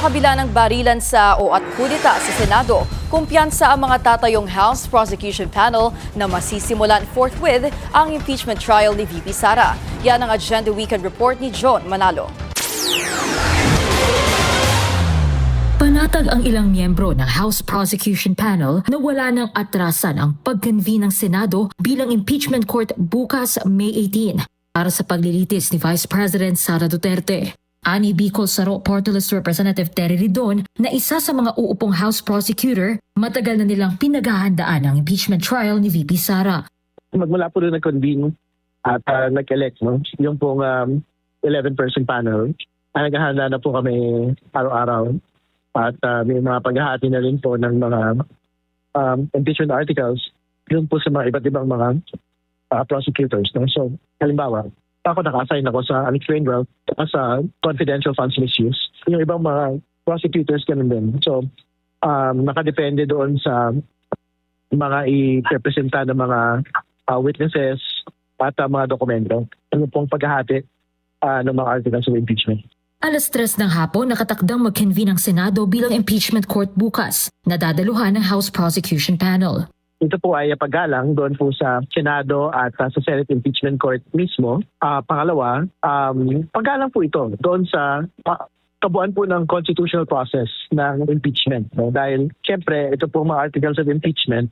kabila ng barilan at kudita sa Senado, kumpiyansa ang mga tatayong House Prosecution Panel na masisimulan forthwith ang impeachment trial ni VP Sara. Yan ang Agenda Weekend Report ni John Manalo. Panatag ang ilang miyembro ng House Prosecution Panel na wala ng atrasan ang pag-convene ng Senado bilang impeachment court bukas May 18 para sa paglilitis ni Vice President Sara Duterte. Ani Bicol Saro Portales Representative Terry Ridon na isa sa mga uupong House Prosecutor, matagal na nilang pinaghahandaan ang impeachment trial ni VP Sara. Magmula po doon nag-convene at nag-elect, no? Yung pong 11-person panel. Naghahanda na po kami araw-araw at may mga paghahati na rin po ng mga impeachment articles yun po sa mga iba't ibang mga prosecutors. No? So, halimbawa, ako naka-assign ako sa unexplained wealth sa confidential funds misuse. Yung ibang mga prosecutors ganun din. So, nakadepende doon sa mga i-representa ng mga witnesses at mga dokumento. Ano pong paghahati ng mga articles of impeachment. Alas 3 ng hapon, nakatakdang mag-convene ang Senado bilang impeachment court bukas, na dadaluhan ng House Prosecution Panel. Ito po ay paggalang doon po sa Senado at sa Senate Impeachment Court mismo. Pangalawa, paggalang po ito doon sa kabuuan po ng constitutional process ng impeachment. No? Dahil siyempre ito po mga articles of impeachment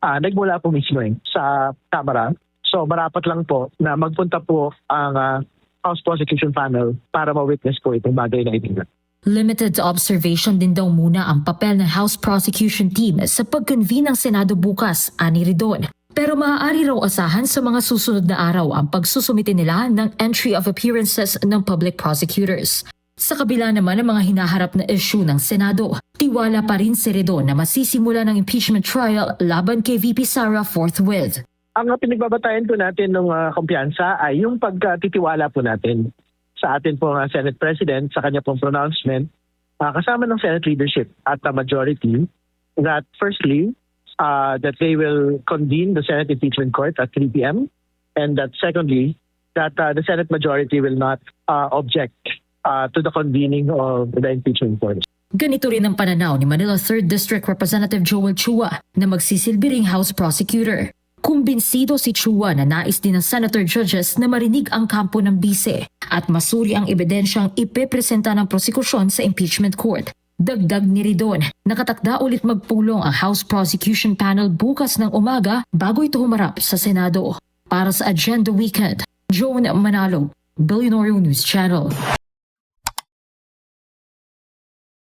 nagmula po mismo sa Kamara. So marapat lang po na magpunta po ang House Prosecution Panel para ma-witness po itong bagay na ito. Limited to observation din daw muna ang papel ng House Prosecution Team sa pag-convene ng Senado bukas, ani Ridon. Pero maaari raw asahan sa mga susunod na araw ang pagsusumite nila ng entry of appearances ng public prosecutors. Sa kabila naman ng mga hinaharap na issue ng Senado, tiwala pa rin si Ridon na masisimula ng impeachment trial laban kay VP Sara forthwith. Ang pinagbabatayan po natin ng kumpiyansa ay yung pagtitiwala po natin sa atin pong Senate President sa kanya pong pronouncement kasama ng Senate leadership at the majority that firstly, that they will convene the Senate Impeachment Court at 3 p.m. and that secondly, that the Senate majority will not object to the convening of the impeachment court. Ganito rin ang pananaw ni Manila 3rd District Representative Joel Chua na magsisilbi ring House Prosecutor. Kumbinsido si Chua na nais din ng Senator Judges na marinig ang kampo ng bise at masuri ang ebidensyang ipepresenta ng prosekusyon sa impeachment court. Dagdag ni Ridon, nakatakda ulit magpulong ang House Prosecution Panel bukas ng umaga bago ito humarap sa Senado. Para sa Agenda Weekend, Joan Manalo, Billionaire News Channel.